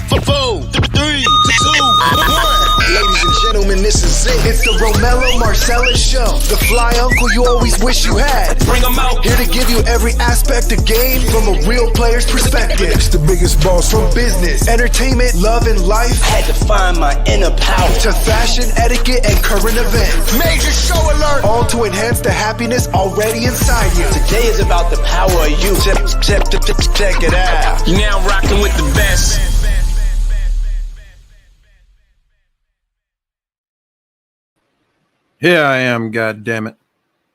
4, 3, 2, 1. Ladies and gentlemen, this is it. It's the Romello Marcellus Show. The fly uncle you always wish you had. Bring 'em out. Here to give you every aspect of game from a real player's perspective. It's the biggest boss from business, entertainment, love, and life. Had to find my inner power. To fashion, etiquette, and current events. Major show alert. All to enhance the happiness already inside you. Today is about the power of you. Check it out. You're now rocking with the best. Here I am, God damn it.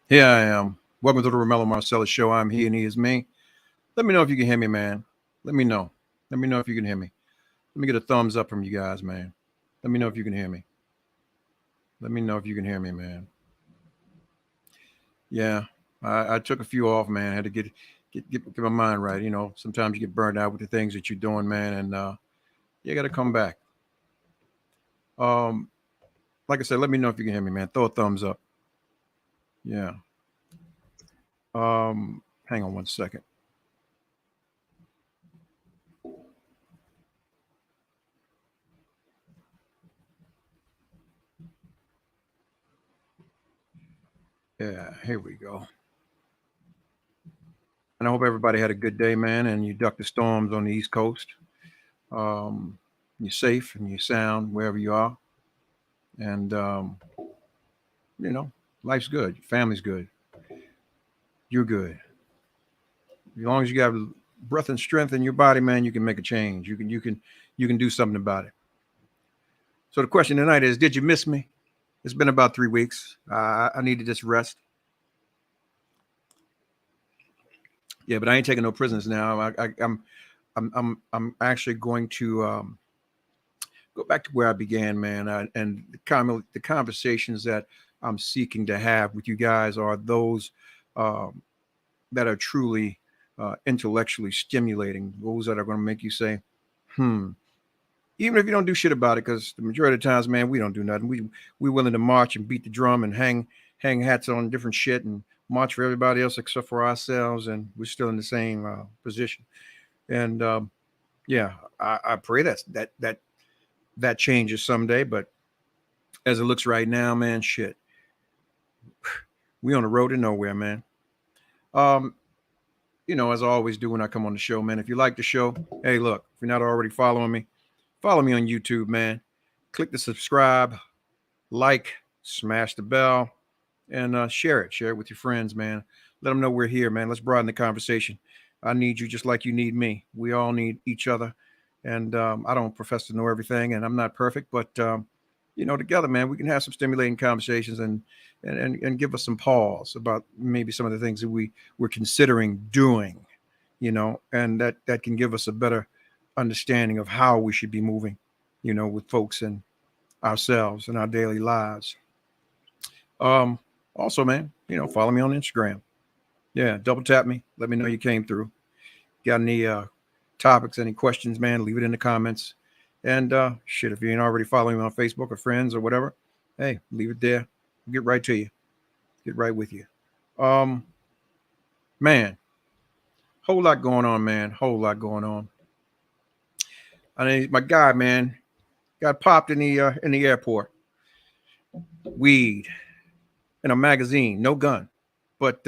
Here I am. Welcome to the Romello Marcellus Show. I'm he and he is me. Let me know if you can hear me, man. Let me know. Let me know if you can hear me. Let me get a thumbs up from you guys, man. Let me know if you can hear me. Let me know if you can hear me, man. Yeah, I took a few off, man. I had to get my mind right. You know, sometimes you get burned out with the things that you're doing, man, and you got to come back. Like I said, let me know if you can hear me, man. Throw a thumbs up. Yeah. Hang on one second. Yeah, here we go. And I hope everybody had a good day, man, and you ducked the storms on the East Coast. You're safe and you're sound wherever you are. And, you know, life's good. Your family's good. You're good. As long as you got breath and strength in your body, man, you can make a change. You can do something about it. So the question tonight is, did you miss me? It's been about 3 weeks. I needed this rest. Yeah, but I ain't taking no prisoners now. I'm actually going to go back to where I began, man. And the conversations that I'm seeking to have with you guys are those that are truly intellectually stimulating. Those that are going to make you say, even if you don't do shit about it, because the majority of the times, man, we don't do nothing. We willing to march and beat the drum and hang hats on different shit and march for everybody else except for ourselves, and we're still in the same position. And yeah, I pray that changes someday. But as it looks right now, man, shit, we on the road to nowhere, man. You know, as I always do when I come on the show, man, if you like the show, hey, look, if you're not already following me, follow me on YouTube, man. Click the subscribe, like, smash the bell, and share it with your friends, man. Let them know we're here, man. Let's broaden the conversation. I need you just like you need me. We all need each other. And I don't profess to know everything, and I'm not perfect, but you know, together, man, we can have some stimulating conversations and give us some pause about maybe some of the things that we're considering doing, you know, and that can give us a better understanding of how we should be moving, you know, with folks and ourselves and our daily lives. Also, man, you know, follow me on Instagram. Yeah, double tap me. Let me know you came through. Got any topics, any questions, man, leave it in the comments. And shit, if you ain't already following me on Facebook or friends or whatever, hey, leave it there. I'll get right to you. Get right with you. Man, whole lot going on, man. Whole lot going on. I mean, my guy, man, got popped in the airport. Weed in a magazine, no gun. But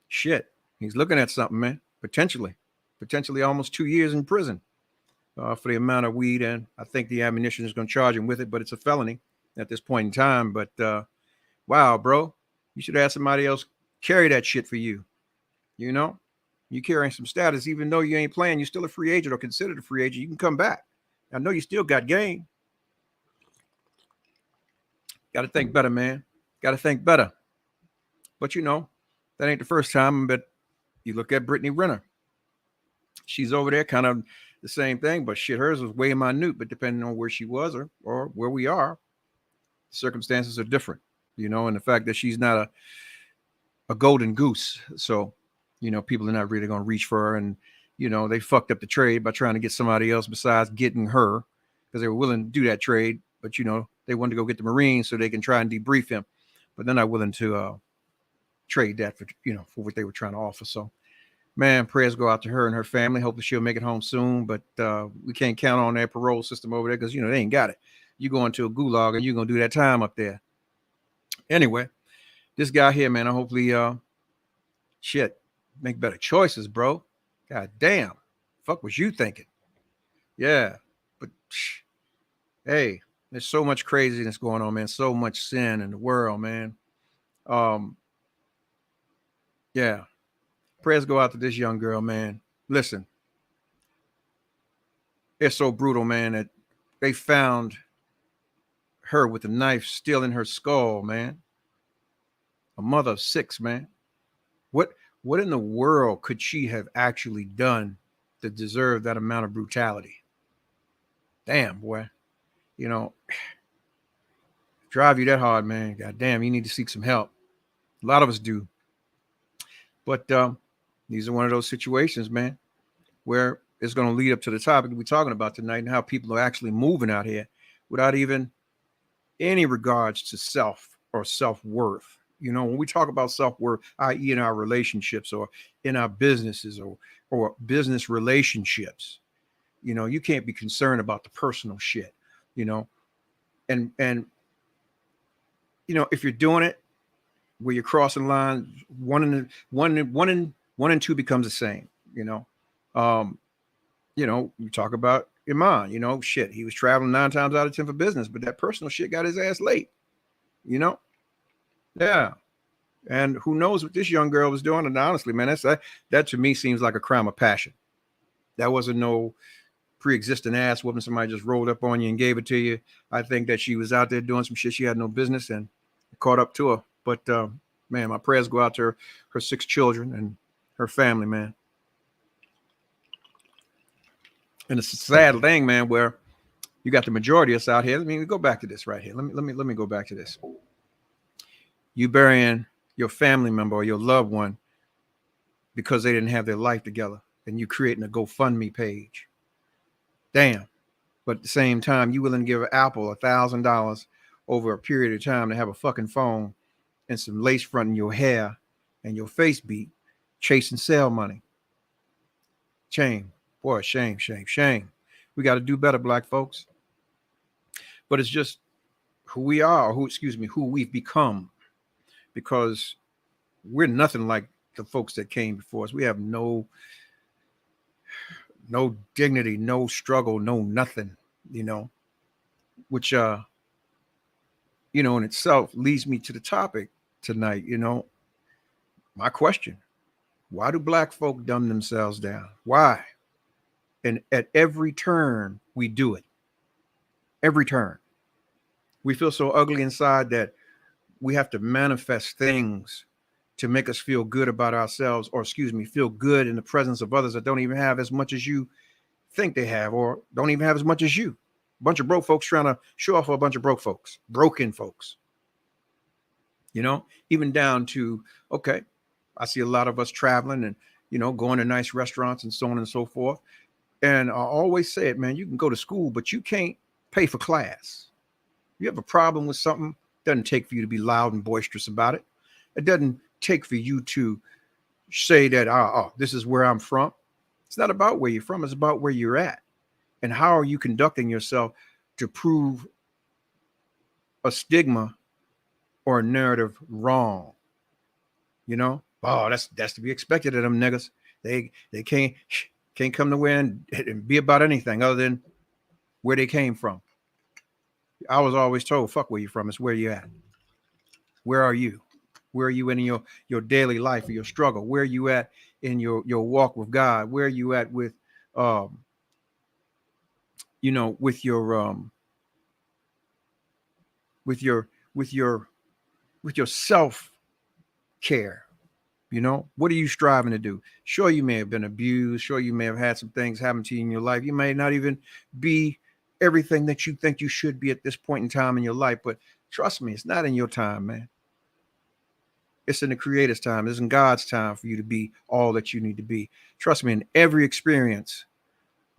shit, he's looking at something, man. Potentially almost 2 years in prison for the amount of weed, and I think the ammunition is going to charge him with it, but it's a felony at this point in time. But wow, bro, you should have somebody else carry that shit for you. You know, you carrying some status, even though you ain't playing, you're still a free agent or considered a free agent. You can come back. I know you still got game. Got to think better, man. Got to think better. But you know, that ain't the first time. But you look at Brittany Renner. She's over there, kind of the same thing, but shit, hers was way minute. But depending on where she was or where we are, circumstances are different, you know. And the fact that she's not a golden goose, so you know, people are not really going to reach for her. And you know, they fucked up the trade by trying to get somebody else besides getting her, because they were willing to do that trade, but you know, they wanted to go get the Marines so they can try and debrief him, but they're not willing to trade that for, you know, for what they were trying to offer. So man, prayers go out to her and her family. Hopefully she'll make it home soon, but we can't count on that parole system over there because, you know, they ain't got it. You go into a gulag and you're going to do that time up there. Anyway, this guy here, man, I hopefully, make better choices, bro. God damn. Fuck was you thinking? Yeah. But, hey, there's so much craziness going on, man. So much sin in the world, man. Yeah. Prayers go out to this young girl, man. Listen, it's so brutal, man, that they found her with a knife still in her skull, man. A mother of 6, man. What in the world could she have actually done to deserve that amount of brutality? Damn, boy. You know, drive you that hard, man. God damn, you need to seek some help. A lot of us do. But these are one of those situations, man, where it's going to lead up to the topic we're talking about tonight and how people are actually moving out here without even any regards to self or self-worth. You know, when we talk about self-worth, i.e. in our relationships or in our businesses or business relationships, you know, you can't be concerned about the personal shit, you know, and, you know, if you're doing it where you're crossing lines, one and two becomes the same, you know, you talk about Iman, you know, shit, he was traveling 9 times out of 10 for business, but that personal shit got his ass late, you know? Yeah. And who knows what this young girl was doing. And honestly, man, that to me seems like a crime of passion. That wasn't no pre-existing ass whooping. Somebody just rolled up on you and gave it to you. I think that she was out there doing some shit she had no business and caught up to her. But man, my prayers go out to her 6 children and her family, man. And it's a sad thing, man, where you got the majority of us out here. Let me go back to this right here. Let me go back to this. You burying your family member or your loved one because they didn't have their life together, and you creating a GoFundMe page. Damn. But at the same time, you willing to give Apple $1,000 over a period of time to have a fucking phone and some lace front in your hair and your face beat, chasing sale money. Shame. Boy, shame. We got to do better, black folks. But it's just who we are, who we've become. Because we're nothing like the folks that came before us. We have no dignity, no struggle, no nothing, you know, which, in itself leads me to the topic tonight. You know, my question, why do black folk dumb themselves down? Why? And at every turn we do it. Every turn. We feel so ugly inside that we have to manifest things to make us feel good about ourselves, or feel good in the presence of others that don't even have as much as you think they have, or don't even have as much as you. A bunch of broke folks trying to show off for a bunch of broken folks. You know, even down to, okay, I see a lot of us traveling and, you know, going to nice restaurants and so on and so forth. And I always say it, man, you can go to school, but you can't pay for class. You have a problem with something, doesn't take for you to be loud and boisterous about it. It doesn't take for you to say that, this is where I'm from. It's not about where you're from. It's about where you're at. And how are you conducting yourself to prove a stigma or a narrative wrong? You know, that's to be expected of them niggas. They can't come nowhere and be about anything other than where they came from. I was always told, fuck where you're from, it's where you're at. Where are you? Where are you in your daily life or your struggle? Where are you at in your walk with God? Where are you at with, with your self-care? You know, what are you striving to do? Sure, you may have been abused. Sure, you may have had some things happen to you in your life. You may not even be everything that you think you should be at this point in time in your life. But trust me, it's not in your time, man. It's in the Creator's time. It's in God's time for you to be all that you need to be. Trust me, in every experience,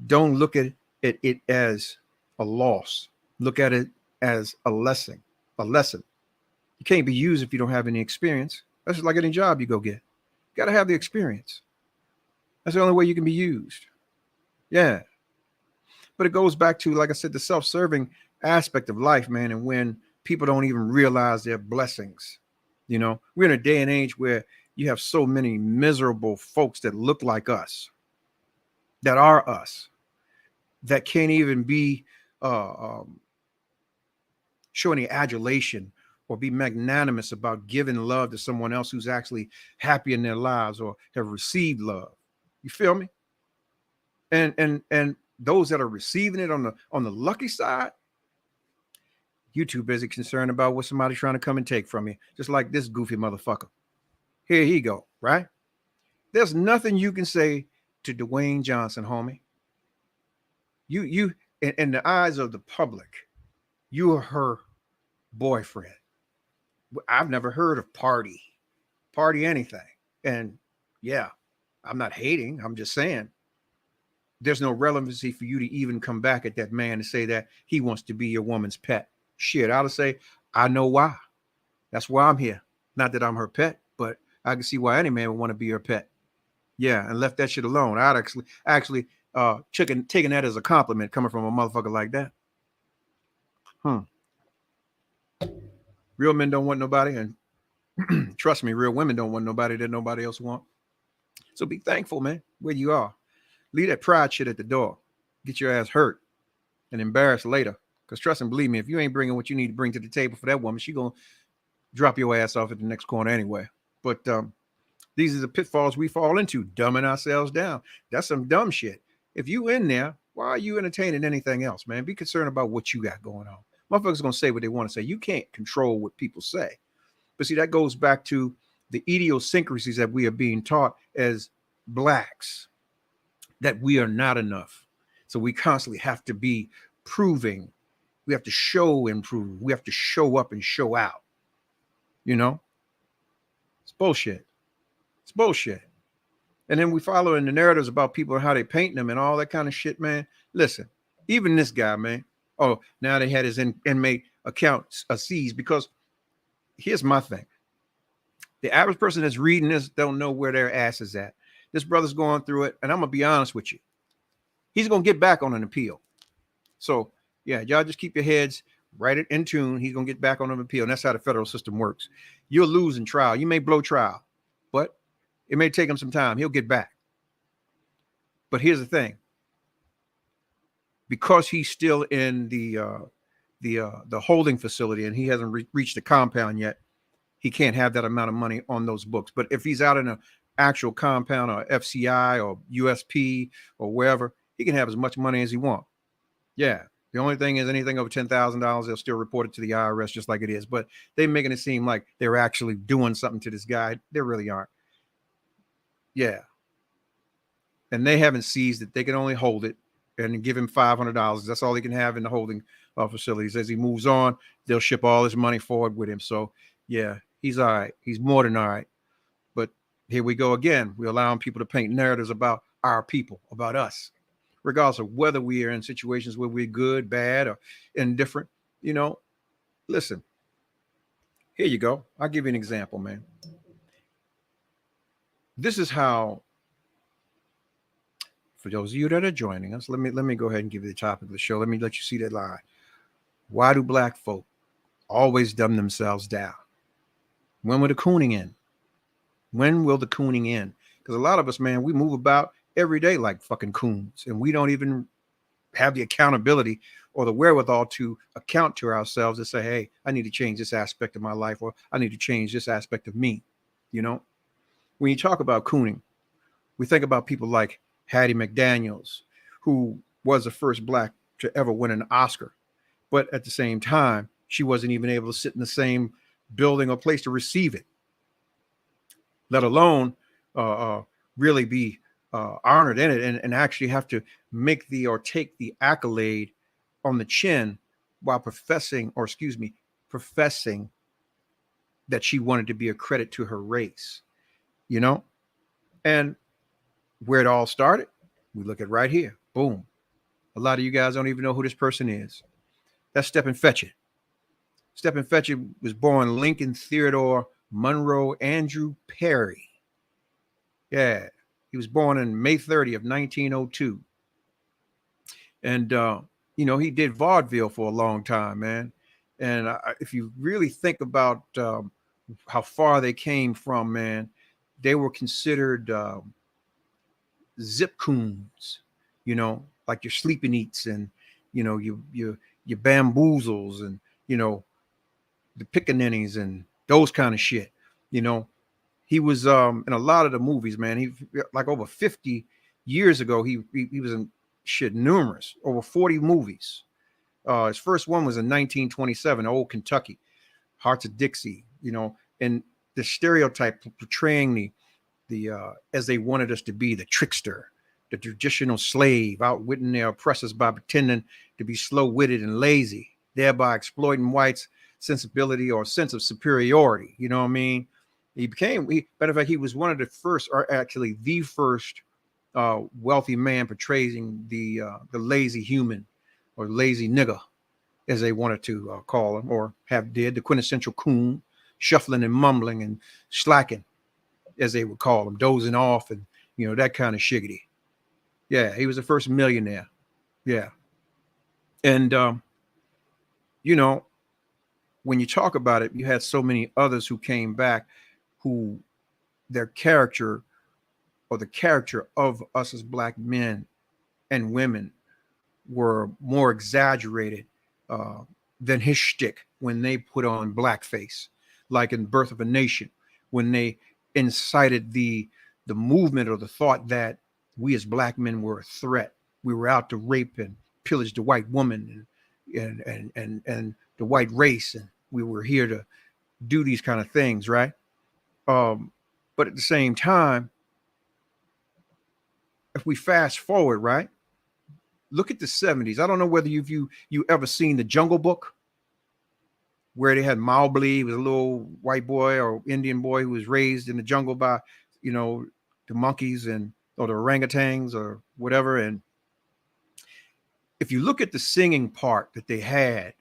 don't look at it as a loss. Look at it as a lesson. You can't be used if you don't have any experience. That's just like any job you go get. You got to have the experience. That's the only way you can be used. Yeah. But it goes back to, like I said, the self-serving aspect of life, man. And when people don't even realize their blessings, we're in a day and age where you have so many miserable folks that look like us, that are us, that can't even be show any adulation or be magnanimous about giving love to someone else who's actually happy in their lives or have received love. You feel me? And those that are receiving it on the lucky side, you too busy concerned about what somebody's trying to come and take from you, just like this goofy motherfucker. Here he go, right? There's nothing you can say to Dwayne Johnson, homie. You in the eyes of the public, you are her boyfriend. I've never heard of party anything. And yeah, I'm not hating. I'm just saying there's no relevancy for you to even come back at that man and say that he wants to be your woman's pet. Shit, I would say, I know why. That's why I'm here. Not that I'm her pet, but I can see why any man would want to be her pet. Yeah, and left that shit alone. I'd actually taking that as a compliment coming from a motherfucker like that. Real men don't want nobody, and trust me, real women don't want nobody that nobody else want. So be thankful, man, where you are. Leave that pride shit at the door. Get your ass hurt and embarrassed later. Because trust and believe me, if you ain't bringing what you need to bring to the table for that woman, she gonna drop your ass off at the next corner anyway. But these are the pitfalls we fall into, dumbing ourselves down. That's some dumb shit. If you in there, why are you entertaining anything else, man? Be concerned about what you got going on. Motherfuckers gonna say what they want to say. You can't control what people say. But see, that goes back to the idiosyncrasies that we are being taught as blacks, that we are not enough. So we constantly have to be proving. We have to show and prove. We have to show up and show out. It's bullshit. It's bullshit. And then we follow in the narratives about people and how they paint them and all that kind of shit, man. Listen, even this guy, man. Oh, now they had his inmate account seized, because here's my thing. The average person that's reading this don't know where their ass is at. This brother's going through it, and I'm going to be honest with you. He's going to get back on an appeal. So, yeah, y'all just keep your heads right in tune. He's going to get back on an appeal, and that's how the federal system works. You'll lose in trial. You may blow trial, but it may take him some time. He'll get back. But here's the thing. Because he's still in the holding facility and he hasn't reached the compound yet, he can't have that amount of money on those books. But if he's out in an actual compound or FCI or USP or wherever, he can have as much money as he wants. Yeah. The only thing is anything over $10,000, they'll still report it to the IRS just like it is. But they're making it seem like they're actually doing something to this guy. They really aren't. Yeah. And they haven't seized it. They can only hold it and give him $500. That's all he can have in the holding facilities. As he moves on, they'll ship all his money forward with him. So, yeah, he's all right. He's more than all right. But here we go again. We're allowing people to paint narratives about our people, about us, regardless of whether we are in situations where we're good, bad, or indifferent. Listen, here you go. I'll give you an example, man. This is how, for those of you that are joining us, let me go ahead and give you the topic of the show. Let me let you see that line. Why do black folk always dumb themselves down? When will the cooning end? When will the cooning end? Because a lot of us, man, we move about every day like fucking coons, and we don't even have the accountability or the wherewithal to account to ourselves and say, hey, I need to change this aspect of my life, or I need to change this aspect of me. When you talk about cooning, we think about people like Hattie McDaniels, who was the first black to ever win an Oscar. But at the same time, she wasn't even able to sit in the same building or place to receive it, let alone really be honored in it and actually have to take the accolade on the chin while professing that she wanted to be a credit to her race, and where it all started, we look at right here. Boom. A lot of you guys don't even know who this person is. That's Stephen Fetchit. Stephen Fetchit was born Lincoln Theodore Monroe Andrew Perry. Yeah. He was born on May 30 of 1902. And, he did vaudeville for a long time, man. And if you really think about how far they came from, man, they were considered zip coons, like your sleeping eats and, your bamboozles and, the pickaninnies and those kind of shit. He was in a lot of the movies, man. He like over 50 years ago, he was in shit numerous, over 40 movies. His first one was in 1927, Old Kentucky, Hearts of Dixie, and the stereotype portraying the as they wanted us to be, the trickster, the traditional slave, outwitting their oppressors by pretending to be slow-witted and lazy, thereby exploiting whites' sensibility or sense of superiority. You know what I mean? Matter of fact, he was one of the first, or actually the first, wealthy man portraying the lazy human, or lazy nigger, as they wanted to call him, or have did, the quintessential coon, shuffling and mumbling and slacking, as they would call him, dozing off and, that kind of shiggity. Yeah, he was the first millionaire. Yeah. And, when you talk about it, you had so many others who came back who their character, or the character of us as black men and women, were more exaggerated than his shtick when they put on blackface, like in Birth of a Nation, when they incited the movement or the thought that we as black men were a threat. We were out to rape and pillage the white woman and the white race, and we were here to do these kind of things, right? But at the same time, if we fast forward, right, look at the 70s. I don't know whether you ever seen The Jungle Book, where they had Mowgli. He was a little white boy or Indian boy who was raised in the jungle by, the monkeys or the orangutans or whatever. And if you look at the singing part that they had,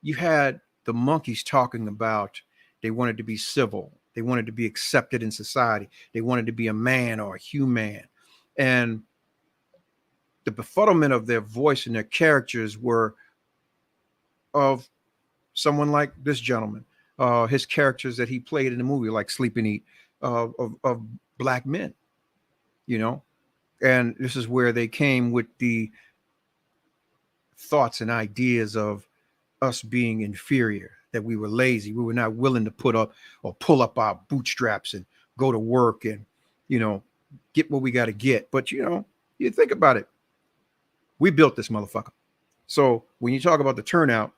you had the monkeys talking about they wanted to be civil. They wanted to be accepted in society. They wanted to be a man or a human. And the befuddlement of their voice and their characters were of someone like this gentleman. His characters that he played in the movie, like Sleep and Eat, of black men, and this is where they came with the thoughts and ideas of us being inferior, that we were lazy. We were not willing to put up or pull up our bootstraps and go to work and, get what we got to get. But, you think about it. We built this motherfucker. So when you talk about the turnout,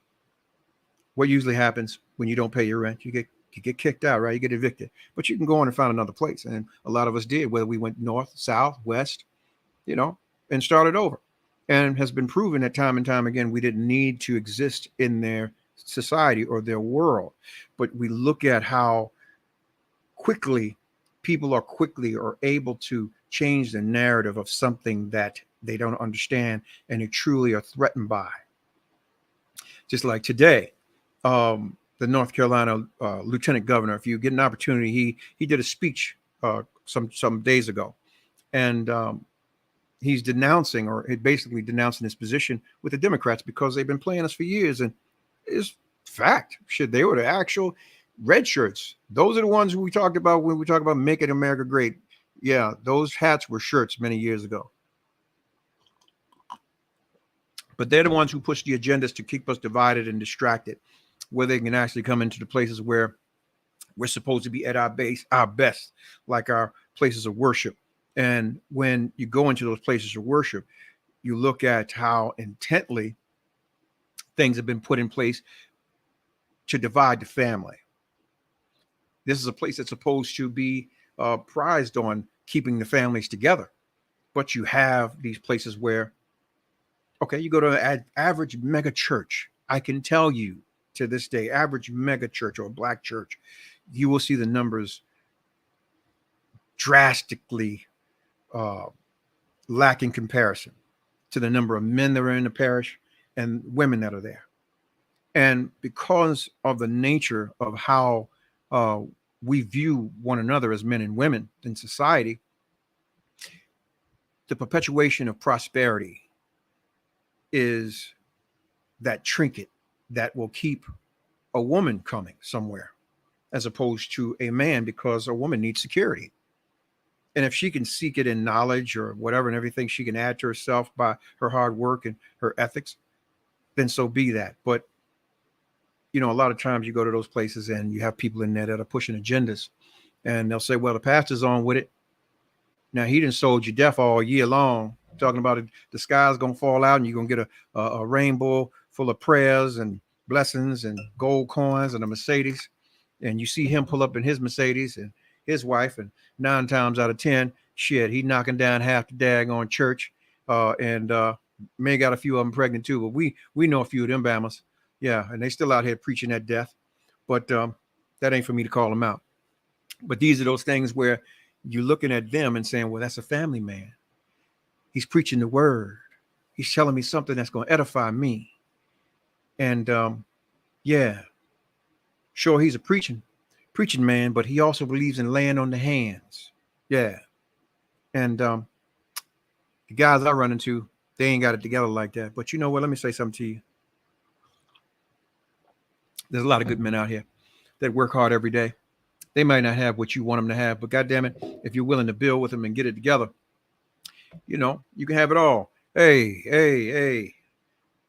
what usually happens when you don't pay your rent, you get kicked out, right? You get evicted, but you can go on and find another place. And a lot of us did, whether we went north, south, west, and started over. And has been proven that time and time again, we didn't need to exist in their society or their world. But we look at how quickly people are able to change the narrative of something that they don't understand and they truly are threatened by. Just like today, the North Carolina lieutenant governor, if you get an opportunity, he did a speech some days ago, and he's denouncing, or basically denouncing his position with the Democrats because they've been playing us for years. And it's fact. Shit, they were the actual red shirts. Those are the ones who we talked about when we talk about making America great. Yeah, those hats were shirts many years ago. But they're the ones who push the agendas to keep us divided and distracted, where they can actually come into the places where we're supposed to be at our best, like our places of worship. And when you go into those places of worship, you look at how intently things have been put in place to divide the family. This is a place that's supposed to be prized on keeping the families together. But you have these places where, okay, you go to an average mega church. I can tell you to this day, average mega church or black church, you will see the numbers drastically lack in comparison to the number of men that are in the parish and women that are there. And because of the nature of how we view one another as men and women in society, the perpetuation of prosperity is that trinket that will keep a woman coming somewhere, as opposed to a man, because a woman needs security. And if she can seek it in knowledge or whatever and everything she can add to herself by her hard work and her ethics, then so be that. But, you know, a lot of times you go to those places and you have people in there that are pushing agendas, and they'll say, well, the pastor's on with it. Now, he done sold you death all year long, talking about it, the sky's going to fall out and you're going to get a rainbow full of prayers and blessings and gold coins and a Mercedes. And you see him pull up in his Mercedes and his wife, and 9 times out of 10, shit, he knocking down half the daggone church, and may got a few of them pregnant too. But we know a few of them Bamas, yeah, and they still out here preaching that death. But that ain't for me to call them out. But these are those things where you're looking at them and saying, well, that's a family man. He's preaching the word. He's telling me something that's going to edify me. And yeah, sure, he's a preaching man, but he also believes in laying on the hands. Yeah. And the guys I run into, they ain't got it together like that. But you know what? Let me say something to you. There's a lot of good men out here that work hard every day. They might not have what you want them to have, but goddamn it, if you're willing to build with them and get it together, you know, you can have it all. Hey,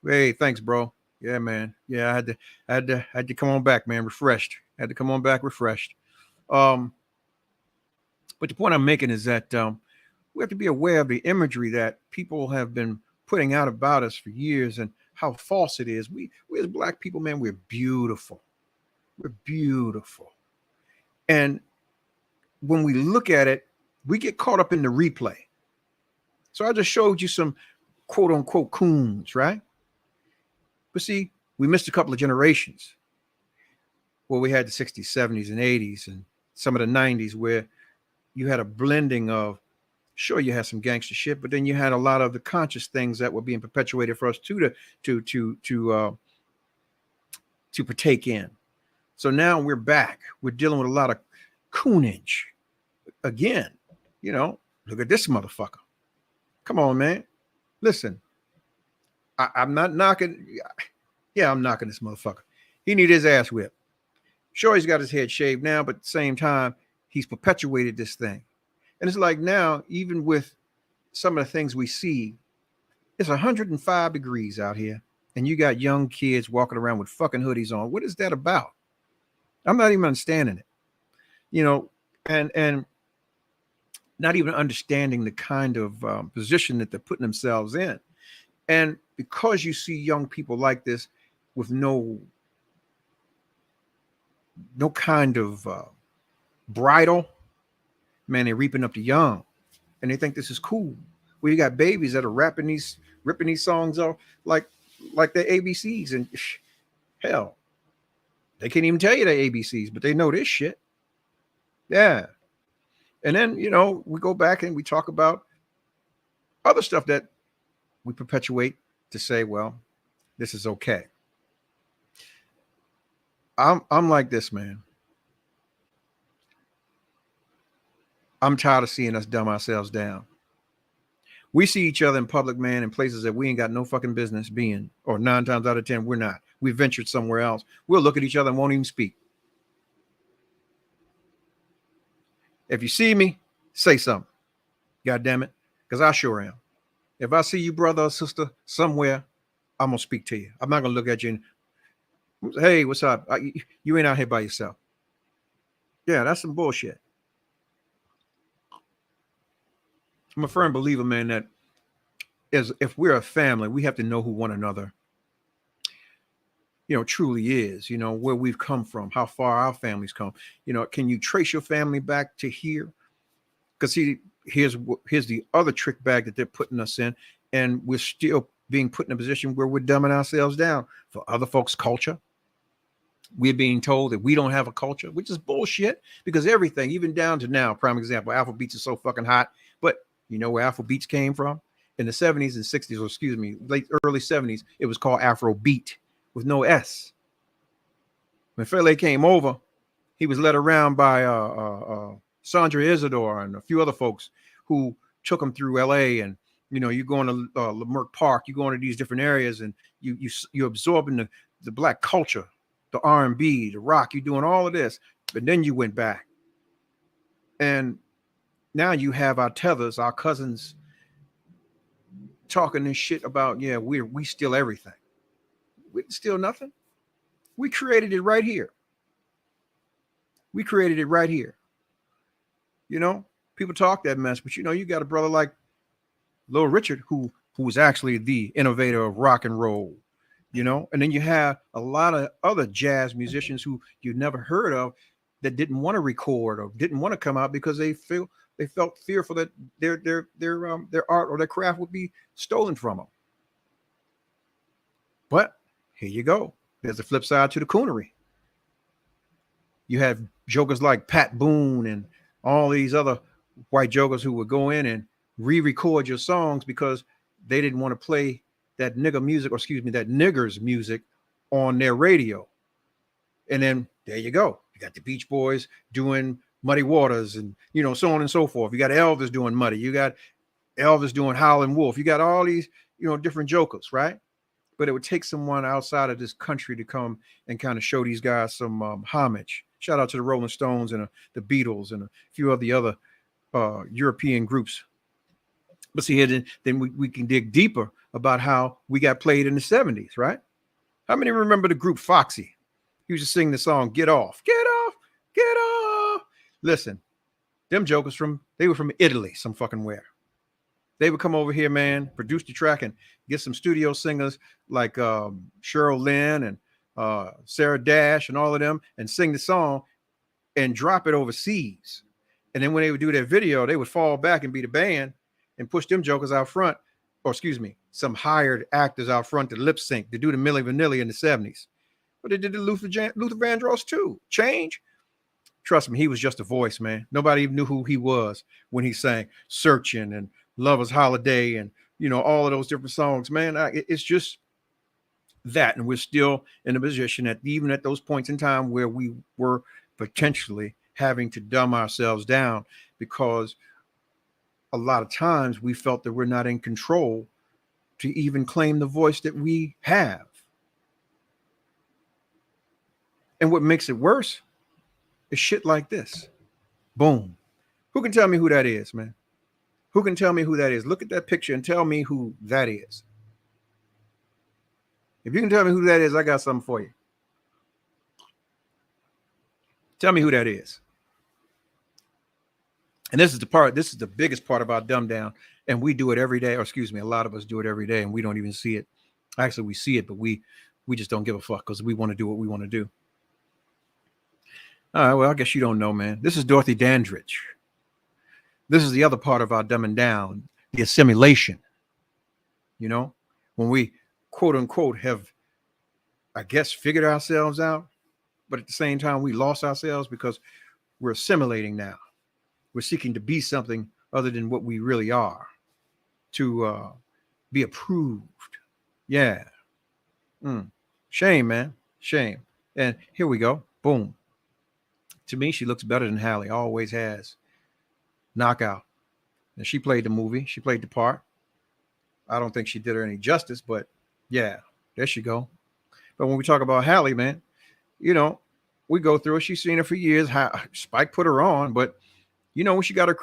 thanks, bro. Yeah, man. Yeah, I had to come on back, man, refreshed. Had to come on back refreshed. But the point I'm making is that we have to be aware of the imagery that people have been putting out about us for years and how false it is. We as black people, man, we're beautiful. We're beautiful. And when we look at it, we get caught up in the replay. So I just showed you some quote unquote coons, right? But see, we missed a couple of generations. Well, we had the 60s, 70s, and 80s, and some of the 90s where you had a blending of, sure, you had some gangster shit, but then you had a lot of the conscious things that were being perpetuated for us to partake in. So now we're back. We're dealing with a lot of coonage. Again, you know, look at this motherfucker. Come on, man. Listen, I'm not knocking. Yeah, I'm knocking this motherfucker. He need his ass whipped. Sure, he's got his head shaved now, but at the same time, he's perpetuated this thing. And it's like now, even with some of the things we see, it's 105 degrees out here, and you got young kids walking around with fucking hoodies on. What is that about? I'm not even understanding it. You know, and not even understanding the kind of position that they're putting themselves in. And because you see young people like this with no kind of bridle, man, they're reaping up the young, and they think this is cool. Well, you got babies that are ripping these songs off like they're ABCs, and hell, they can't even tell you they're ABCs, but they know this shit. Yeah. And then, you know, we go back and we talk about other stuff that we perpetuate to say, well, this is okay. I'm like this, man. I'm tired of seeing us dumb ourselves down. We see each other in public, man, in places that we ain't got no fucking business being, or 9 times out of 10, we're not. We ventured somewhere else. We'll look at each other and won't even speak. If you see me, say something. God damn it. Because I sure am. If I see you, brother or sister, somewhere, I'm going to speak to you. I'm not going to look at you and, hey, what's up? You ain't out here by yourself. Yeah, that's some bullshit. I'm a firm believer, man, that if we're a family, we have to know who one another, you know, truly is, you know, where we've come from, how far our families come. You know, can you trace your family back to here? Because here's the other trick bag that they're putting us in, and we're still being put in a position where we're dumbing ourselves down for other folks' culture. We're being told that we don't have a culture, which is bullshit, because everything, even down to now, prime example, Afro beats is so fucking hot. But you know where Afro beats came from? In the 70s and 60s, or excuse me, early 70s, it was called Afro beat with no S. When Fele came over, he was led around by Sandra Isidore and a few other folks who took them through LA, and you going to Leimert Park, you going to these different areas, and you absorbing the black culture, the R&B, the rock, you doing all of this, but then you went back, and now you have our tethers, our cousins, talking this shit about, yeah, we steal everything. We didn't steal nothing. We created it right here. We created it right here. People talk that mess, but you got a brother like Little Richard who was actually the innovator of rock and roll, and then you have a lot of other jazz musicians who you never heard of that didn't want to record or didn't want to come out because they felt fearful that their art or their craft would be stolen from them. But here you go. There's a flip side to the coonery. You have jokers like Pat Boone and all these other white jokers who would go in and re-record your songs because they didn't want to play that nigger music, or excuse me, that niggers music on their radio. And then there you go. You got the Beach Boys doing Muddy Waters and, so on and so forth. You got Elvis doing Muddy. You got Elvis doing Howlin' Wolf. You got all these, different jokers, right? But it would take someone outside of this country to come and kind of show these guys some homage. Shout out to the Rolling Stones and the Beatles and a few of the other European groups. But see here, then we can dig deeper about how we got played in the 70s, right? How many remember the group Foxy? He used to sing the song, Get Off, Get Off, Get Off. Listen, them jokers they were from Italy, some fucking where. They would come over here, man, produce the track and get some studio singers like Cheryl Lynn and Sarah Dash and all of them and sing the song and drop it overseas. And then when they would do their video, they would fall back and be the band and push them jokers out front, or excuse me, some hired actors out front to lip sync, to do the Milli Vanilli in the 70s. But they did the Luther Vandross too. Change. Trust me, he was just a voice, man. Nobody even knew who he was when he sang Searching and Lover's Holiday and, all of those different songs, man. It's just that. And we're still in a position that even at those points in time where we were potentially having to dumb ourselves down because a lot of times we felt that we're not in control to even claim the voice that we have. And what makes it worse is shit like this. Boom. Who can tell me who that is, man? Who can tell me who that is? Look at that picture and tell me who that is. If you can tell me who that is, I got something for you. Tell me who that is. And this is the biggest part about Dumb Down. And we do it every day, or excuse me, a lot of us do it every day and we don't even see it. Actually, we see it, but we just don't give a fuck because we want to do what we want to do. All right, well, I guess you don't know, man. This is Dorothy Dandridge. This is the other part of our dumbing down, the assimilation. When we, quote unquote, have, I guess, figured ourselves out, but at the same time, we lost ourselves because we're assimilating now. We're seeking to be something other than what we really are, to be approved. Yeah. Shame, man. Shame. And here we go. Boom. To me, she looks better than Halle. Always has. Knockout. And she played the movie. She played the part. I don't think she did her any justice, but yeah, there she go. But when we talk about Halle, man, we go through it. She's seen her for years. Spike put her on, but when she got her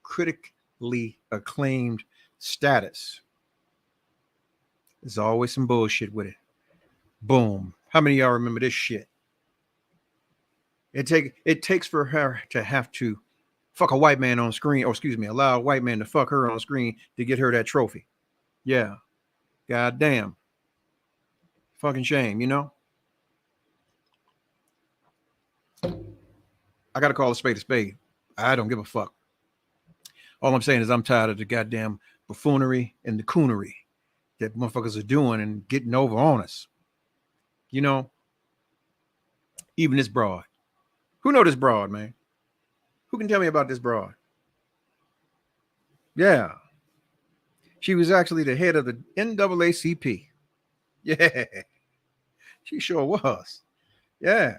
critically acclaimed status, there's always some bullshit with it. Boom. How many of y'all remember this shit? It takes for her to have to fuck a white man on screen, or excuse me, allow a white man to fuck her on screen to get her that trophy. Yeah. God damn. Fucking shame, I got to call a spade a spade. I don't give a fuck. All I'm saying is I'm tired of the goddamn buffoonery and the coonery that motherfuckers are doing and getting over on us. Even this broad. Who know this broad, man? Who can tell me about this broad? Yeah. She was actually the head of the NAACP. Yeah. She sure was. Yeah.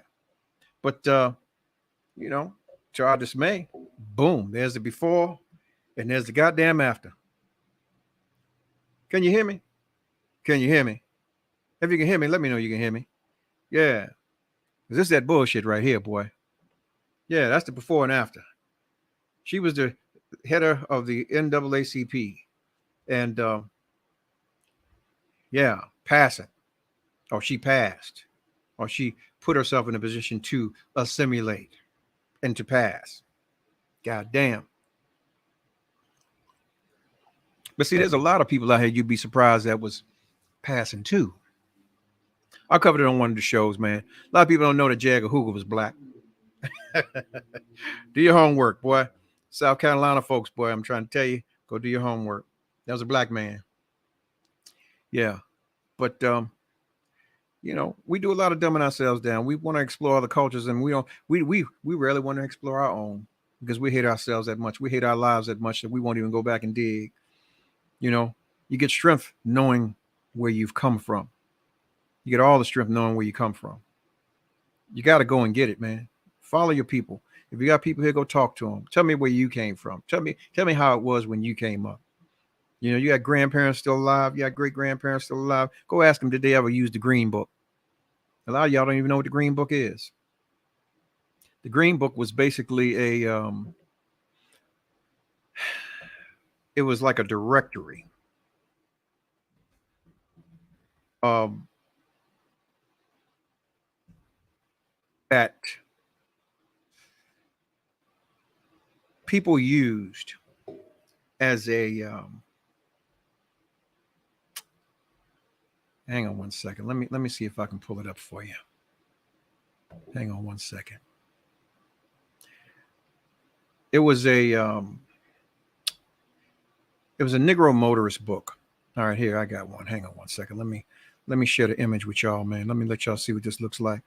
But, to our dismay, boom, there's the before and there's the goddamn after. Can you hear me? Can you hear me? If you can hear me, let me know you can hear me. Yeah. This is that bullshit right here, boy. Yeah, that's the before and after. She was the header of the NAACP. And yeah, passing. Or she passed. Or she put herself in a position to assimilate and to pass. God damn. But see, there's a lot of people out here you'd be surprised that was passing too. I covered it on one of the shows, man. A lot of people don't know that J. Edgar Hoover was black. Do your homework, boy. South Carolina folks, boy, I'm trying to tell you, go do your homework. That was a black man. Yeah. But you know, we do a lot of dumbing ourselves down. We want to explore other cultures, and we rarely want to explore our own because we hate ourselves that much. We hate our lives that much that we won't even go back and dig. You know, you get strength knowing where you've come from. You get all the strength knowing where you come from. You got to go and get it, man. Follow your people. If you got people here, go talk to them. Tell me where you came from. Tell me how it was when you came up. You know, you got grandparents still alive. You got great grandparents still alive. Go ask them, did they ever use the Green Book? A lot of y'all don't even know what the Green Book is. The Green Book was basically it was like a directory that people used as a hang on one second. Let me see if I can pull it up for you. Hang on one second. It was a Negro motorist book. All right, here I got one. Hang on one second. Let me share the image with y'all, man. Let me let y'all see what this looks like.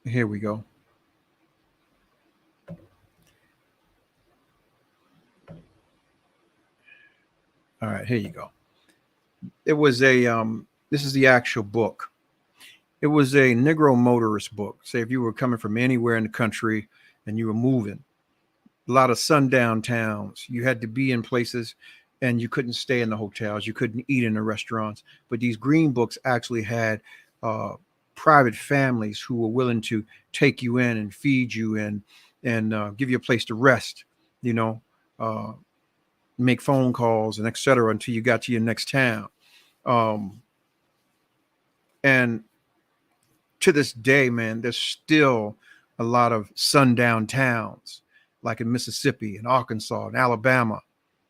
Here we go. All right, here you go. It was a this is the actual book. It was a Negro motorist book. Say if you were coming from anywhere in the country and you were moving, a lot of sundown towns, you had to be in places and you couldn't stay in the hotels. You couldn't eat in the restaurants. But these green books actually had private families who were willing to take you in and feed you and give you a place to rest, you know, make phone calls and et cetera until you got to your next town. And to this day, man, there's still a lot of sundown towns like in Mississippi and Arkansas and Alabama,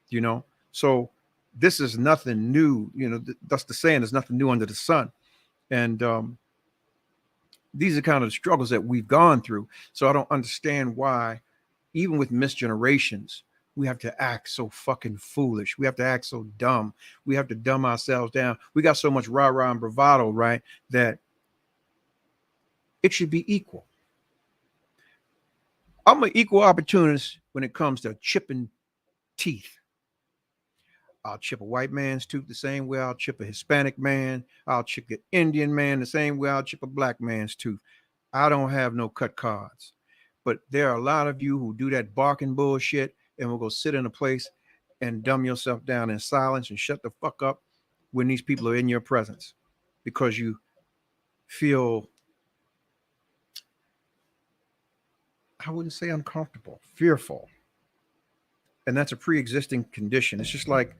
you know. So this is nothing new, you know, that's the saying, there's nothing new under the sun. And these are kind of the struggles that we've gone through. So I don't understand why, even with misgenerations, we have to act so fucking foolish. We have to act so dumb. We have to dumb ourselves down. We got so much rah-rah and bravado, right, that it should be equal. I'm an equal opportunist when it comes to chipping teeth. I'll chip a white man's tooth the same way I'll chip a Hispanic man. I'll chip an Indian man the same way I'll chip a black man's tooth. I don't have no cut cards. But there are a lot of you who do that barking bullshit and will go sit in a place and dumb yourself down in silence and shut the fuck up when these people are in your presence because you feel, I wouldn't say uncomfortable, fearful. And that's a pre-existing condition. It's just like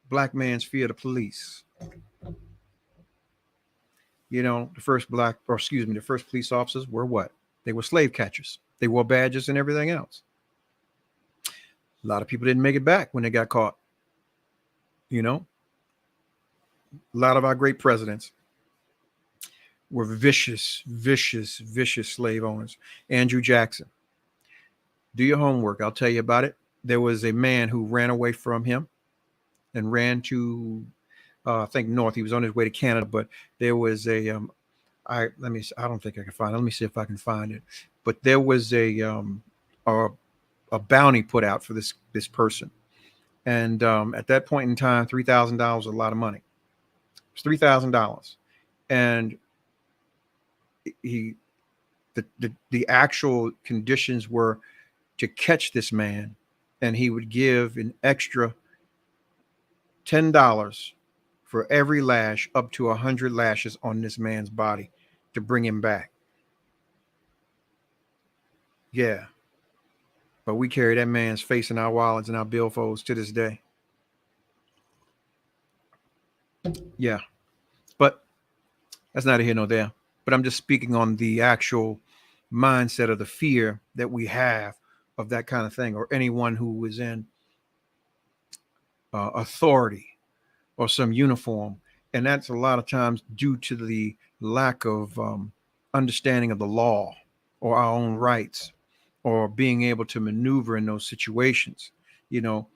black man's fear of the police. You know, the first police officers were what? They were slave catchers. They wore badges and everything else. A lot of people didn't make it back when they got caught. You know, a lot of our great presidents were vicious slave owners. Andrew Jackson. Do your homework. I'll tell you about it. There was a man who ran away from him and ran to, I think, north. He was on his way to Canada, but there was a, I don't think I can find it. Let me see if I can find it. But there was a bounty put out for this person. And at that point in time, $3,000 was a lot of money. It was $3,000. And the actual conditions were to catch this man, and he would give an extra $10 for every lash, up to 100 lashes on this man's body to bring him back. Yeah. But we carry that man's face in our wallets and our billfolds to this day. Yeah. But that's neither here nor there. But I'm just speaking on the actual mindset of the fear that we have of that kind of thing, or anyone who is in authority or some uniform. And that's a lot of times due to the lack of understanding of the law or our own rights, or being able to maneuver in those situations. You know,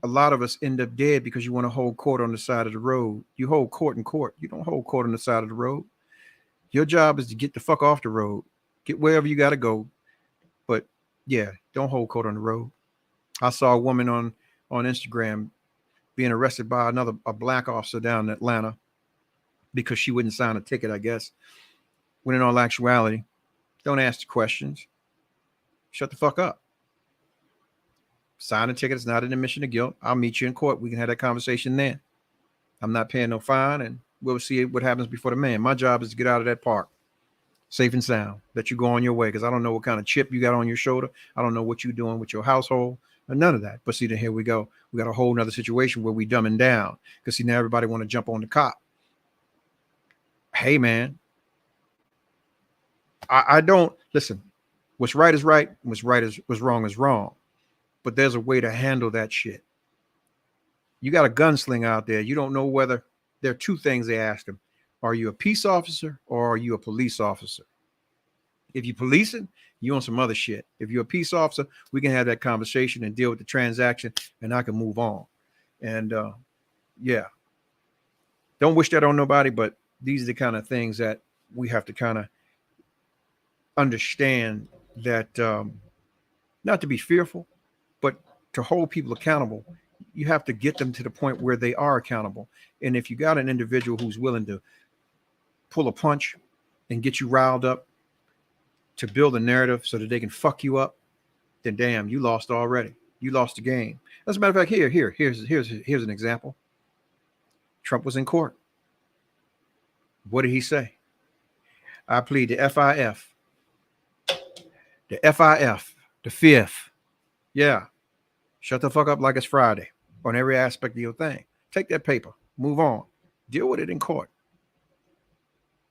a lot of us end up dead because you want to hold court on the side of the road. You hold court in court. You don't hold court on the side of the road. Your job is to get the fuck off the road, get wherever you got to go. But yeah, don't hold court on the road. I saw a woman on Instagram being arrested by a black officer down in Atlanta because she wouldn't sign a ticket, I guess. When in all actuality, don't ask the questions. Shut the fuck up. Sign a ticket. It's not an admission of guilt. I'll meet you in court. We can have that conversation then. I'm not paying no fine, and we'll see what happens before the man. My job is to get out of that park safe and sound, that you go on your way, because I don't know what kind of chip you got on your shoulder. I don't know what you're doing with your household, or none of that. But see, then here we go. We got a whole nother situation where we dumbing down, because see, now everybody want to jump on the cop. Hey, man. I don't listen. What's right is right. What's wrong is wrong. But there's a way to handle that shit. You got a gunslinger out there. You don't know whether there are two things they asked him. Are you a peace officer or are you a police officer? If you're policing, you on some other shit. If you're a peace officer, we can have that conversation and deal with the transaction, and I can move on. And yeah, don't wish that on nobody, but these are the kind of things that we have to kind of understand, that not to be fearful, but to hold people accountable. You have to get them to the point where they are accountable. And if you got an individual who's willing to pull a punch and get you riled up to build a narrative so that they can fuck you up, then damn, you lost already. You lost the game. As a matter of fact, here's an example. Trump was in court. What did he say? I plead the FIF. The FIF, the fifth. Yeah. Shut the fuck up like it's Friday on every aspect of your thing. Take that paper, move on, deal with it in court.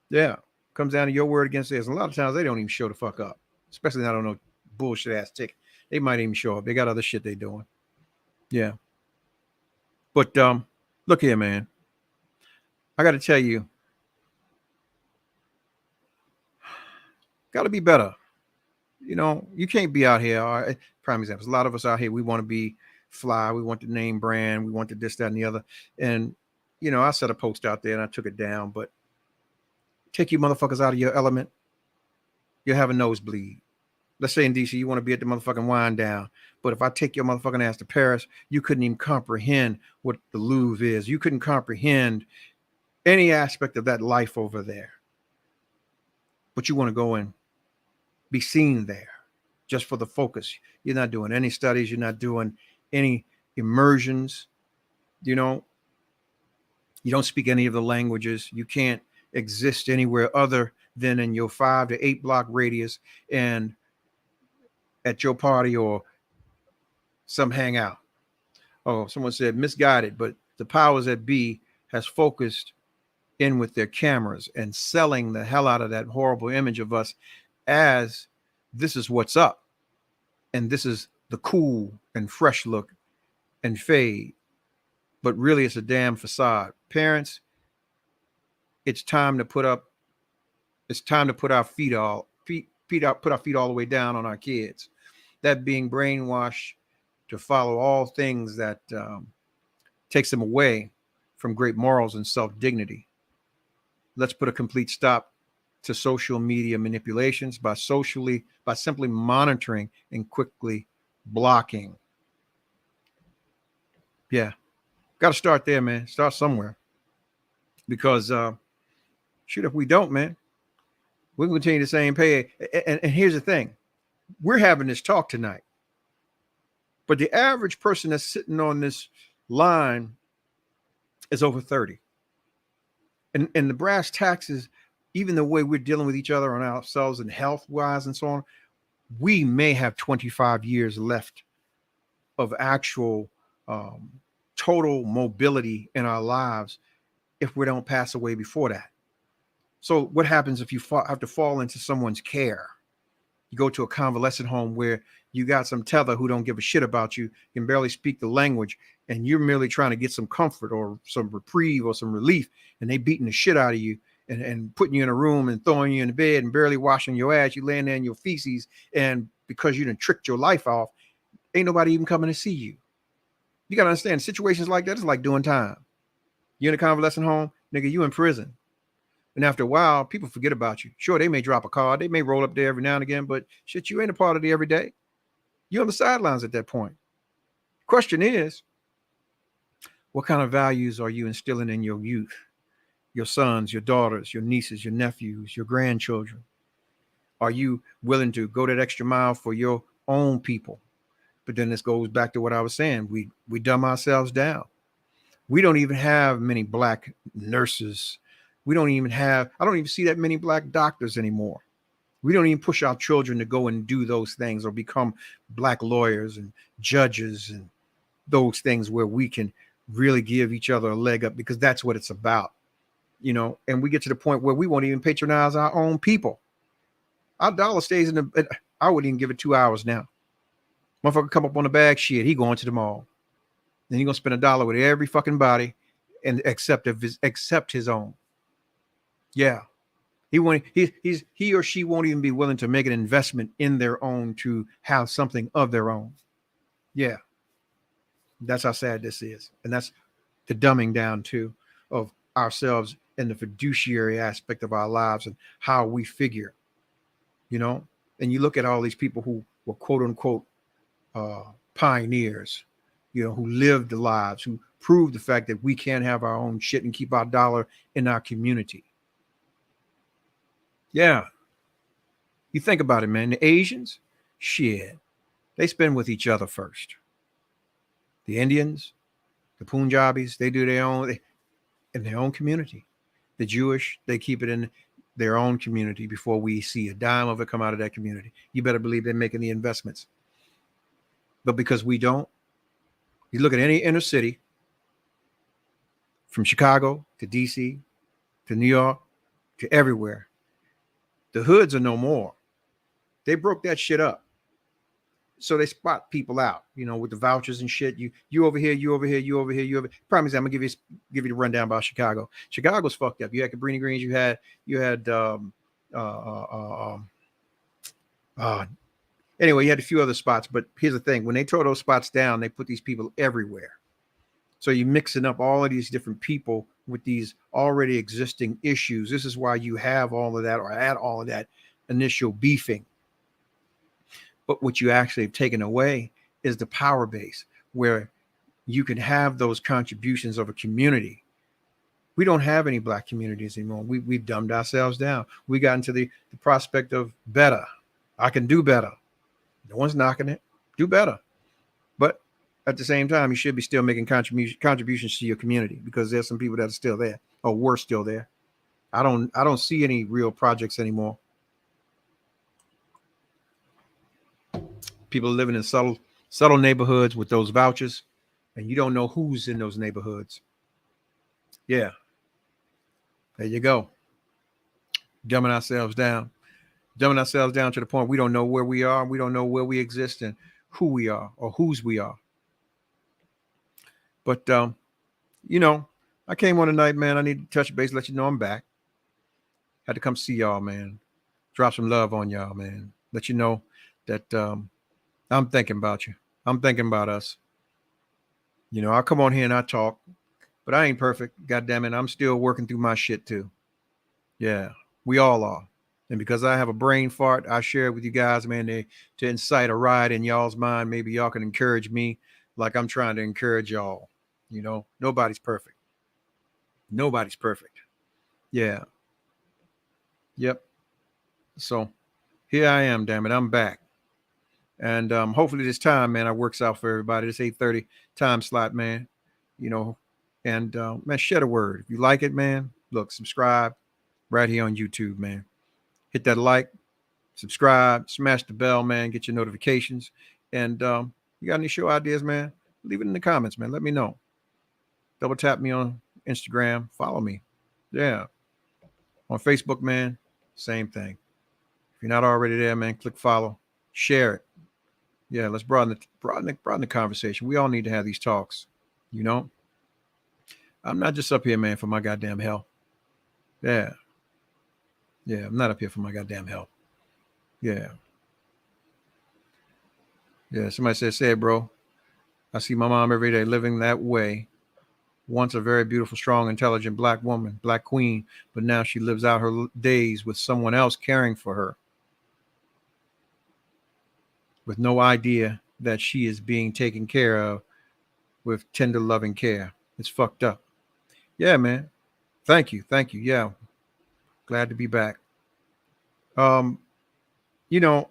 Yeah. Comes down to your word against theirs. And a lot of times they don't even show the fuck up, especially not on no bullshit ass ticket. They might even show up. They got other shit they doing. Yeah. But look here, man. I got to tell you, got to be better. You know, you can't be out here. Prime examples. A lot of us out here, we want to be fly. We want the name brand. We want the this, that, and the other. And, you know, I set a post out there and I took it down. But take you motherfuckers out of your element, you'll have a nosebleed. Let's say in DC, you want to be at the motherfucking wind down. But if I take your motherfucking ass to Paris, you couldn't even comprehend what the Louvre is. You couldn't comprehend any aspect of that life over there. But you want to go and be seen there just for the focus. You're not doing any studies. You're not doing any immersions. You know, you don't speak any of the languages. You can't exist anywhere other than in your 5 to 8 block radius and at your party or some hangout. Oh, someone said misguided, but the powers that be has focused in with their cameras and selling the hell out of that horrible image of us as this is what's up. And this is the cool and fresh look and fade. But really it's a damn facade. Parents, it's time to put our feet all the way down on our kids. That being brainwashed to follow all things that takes them away from great morals and self-dignity. Let's put a complete stop to social media manipulations by simply monitoring and quickly blocking. Yeah. Got to start there, man. Start somewhere. Because shoot, if we don't, man, We're going to continue the same pay. And here's the thing. We're having this talk tonight. But the average person that's sitting on this line is over 30. And the brass taxes, even the way we're dealing with each other on ourselves and health-wise and so on, we may have 25 years left of actual total mobility in our lives if we don't pass away before that. So what happens if you have to fall into someone's care? You go to a convalescent home where you got some tether who don't give a shit about you, can barely speak the language, and you're merely trying to get some comfort or some reprieve or some relief, and they beating the shit out of you and putting you in a room and throwing you in the bed and barely washing your ass. You laying there in your feces, and because you done tricked your life off, ain't nobody even coming to see you. You got to understand, situations like that is like doing time. You're in a convalescent home, nigga, you in prison. And after a while, people forget about you. Sure, they may drop a card. They may roll up there every now and again, but shit, you ain't a part of the everyday. You're on the sidelines at that point. Question is, what kind of values are you instilling in your youth? Your sons, your daughters, your nieces, your nephews, your grandchildren? Are you willing to go that extra mile for your own people? But then this goes back to what I was saying. We dumb ourselves down. We don't even have many black nurses. I don't even see that many black doctors anymore. We don't even push our children to go and do those things or become black lawyers and judges and those things where we can really give each other a leg up, because that's what it's about, you know. And we get to the point where we won't even patronize our own people. Our dollar stays in the, I wouldn't even give it 2 hours now. Motherfucker come up on the bag, shit, he going to the mall. Then he gonna spend $1 with every fucking body and accept his own. Yeah. He or she won't even be willing to make an investment in their own to have something of their own. Yeah. That's how sad this is. And that's the dumbing down too of ourselves and the fiduciary aspect of our lives and how we figure, you know. And you look at all these people who were quote unquote pioneers, you know, who lived the lives, who proved the fact that we can have our own shit and keep our dollar in our community. Yeah. You think about it, man. The Asians, shit, they spend with each other first. The Indians, the Punjabis, they do their own in their own community. The Jewish, they keep it in their own community before we see a dime of it come out of that community. You better believe they're making the investments. But because we don't, you look at any inner city, from Chicago to DC to New York to everywhere, the hoods are no more. They broke that shit up. So they spot people out, you know, with the vouchers and shit. You over here, you over here, you over here, you over here. Promise, I'm gonna give you the rundown about Chicago. Chicago's fucked up. You had Cabrini Greens, you had anyway, you had a few other spots, but here's the thing. When they tore those spots down, they put these people everywhere. So you're mixing up all of these different people with these already existing issues. This is why you have all of that, or add all of that initial beefing. But what you actually have taken away is the power base where you can have those contributions of a community. We don't have any black communities anymore. We've dumbed ourselves down. We got into the prospect of better. I can do better. No one's knocking it. Do better. But at the same time, you should be still making contributions to your community, because there's some people that are still there, or were still there. I don't see any real projects anymore. People living in subtle neighborhoods with those vouchers, and you don't know who's in those neighborhoods. Yeah. There you go. Dumbing ourselves down to the point we don't know where we are. We don't know where we exist and who we are or whose we are. But, you know, I came on tonight, man. I need to touch base, let you know I'm back. Had to come see y'all, man. Drop some love on y'all, man. Let you know that I'm thinking about you. I'm thinking about us. You know, I come on here and I talk, but I ain't perfect. God damn it. I'm still working through my shit too. Yeah, we all are. And because I have a brain fart, I share it with you guys, man, to incite a riot in y'all's mind. Maybe y'all can encourage me like I'm trying to encourage y'all. You know, nobody's perfect. Nobody's perfect. Yeah. Yep. So here I am, damn it, I'm back. And hopefully this time, man, it works out for everybody. This 8:30 time slot, man. You know, and man, share the word. If you like it, man, look, subscribe right here on YouTube, man. Hit that like, subscribe, smash the bell, man. Get your notifications. And you got any show ideas, man? Leave it in the comments, man. Let me know. Double tap me on Instagram. Follow me. Yeah. On Facebook, man, same thing. If you're not already there, man, click follow. Share it. Yeah, let's broaden the conversation. We all need to have these talks, you know? I'm not just up here, man, for my goddamn health. Yeah. Yeah, I'm not up here for my goddamn health. Yeah. Yeah, somebody said, say it, bro. I see my mom every day living that way. Once a very beautiful, strong, intelligent black woman, black queen, but now she lives out her days with someone else caring for her, with no idea that she is being taken care of with tender, loving care. It's fucked up. Yeah, man. Thank you. Thank you. Yeah. Glad to be back. You know,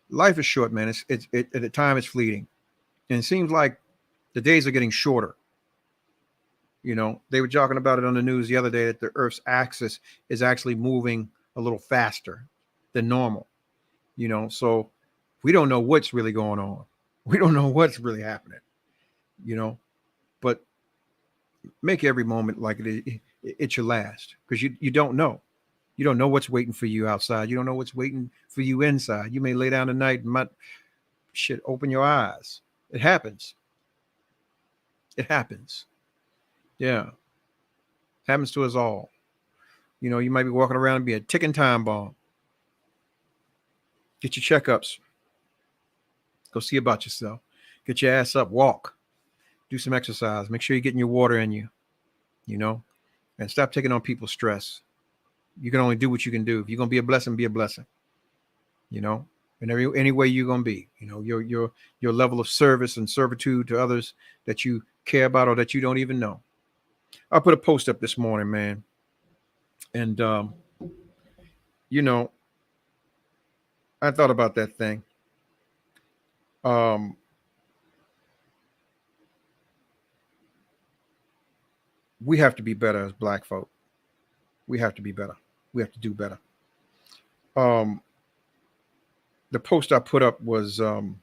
life is short, man. It's at the time it's fleeting. And it seems like the days are getting shorter. You know, they were talking about it on the news the other day that the Earth's axis is actually moving a little faster than normal. You know, so we don't know what's really going on. We don't know what's really happening, you know, but make every moment like it's your last, because you don't know. You don't know what's waiting for you outside. You don't know what's waiting for you inside. You may lay down tonight and might open your eyes. It happens. It happens. Yeah. Happens to us all. You know, you might be walking around and be a ticking time bomb. Get your checkups. Go see about yourself. Get your ass up. Walk. Do some exercise. Make sure you're getting your water in you. You know, and stop taking on people's stress. You can only do what you can do. If you're gonna be a blessing, be a blessing. You know, in any way you're gonna be. You know, your level of service and servitude to others that you care about or that you don't even know. I put a post up this morning, man, and you know, I thought about that thing. We have to be better as black folk. We have to be better. We have to do better. The post I put up was, I'll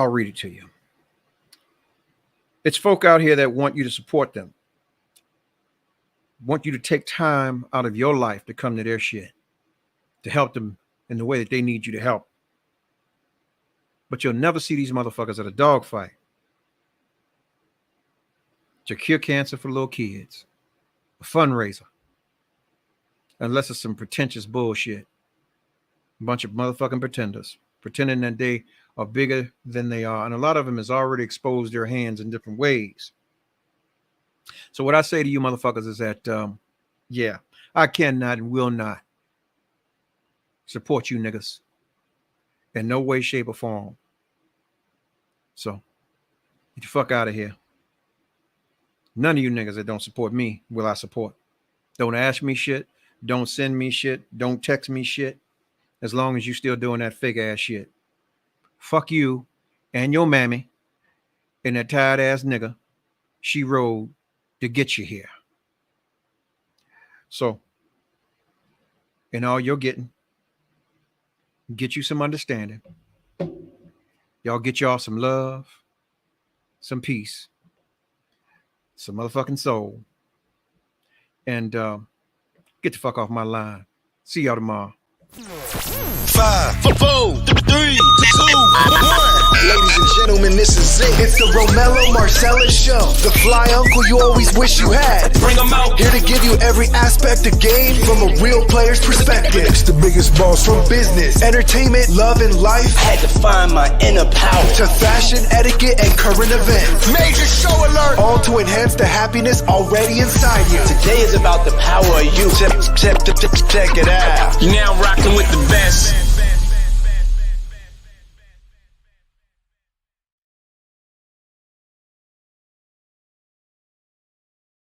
read it to you. It's folk out here that want you to support them, want you to take time out of your life to come to their shit, to help them in the way that they need you to help. But you'll never see these motherfuckers at a dog fight to cure cancer for little kids, a fundraiser, unless it's some pretentious bullshit. A bunch of motherfucking pretenders, pretending that they are bigger than they are. And a lot of them has already exposed their hands in different ways. So what I say to you motherfuckers is that, yeah, I cannot and will not support you niggas in no way, shape, or form. So get the fuck out of here. None of you niggas that don't support me will I support. Don't ask me shit. Don't send me shit. Don't text me shit. As long as you still doing that fake ass shit. Fuck you and your mammy and that tired ass nigga she rode to get you here. So, in all you're getting, get you some understanding. Y'all get y'all some love, some peace, some motherfucking soul, and get the fuck off my line. See y'all tomorrow. 5, 4, 3, 2, 1. Ladies and gentlemen, this is it. It's the Romello Marcellus Show. The fly uncle you always wish you had. Bring 'em out. Here to give you every aspect of game from a real player's perspective. It's the biggest boss from business, entertainment, love, and life. Had to find my inner power. To fashion, etiquette, and current events. Major show alert. All to enhance the happiness already inside you. Today is about the power of you. Check it out. You're now rocking with the best.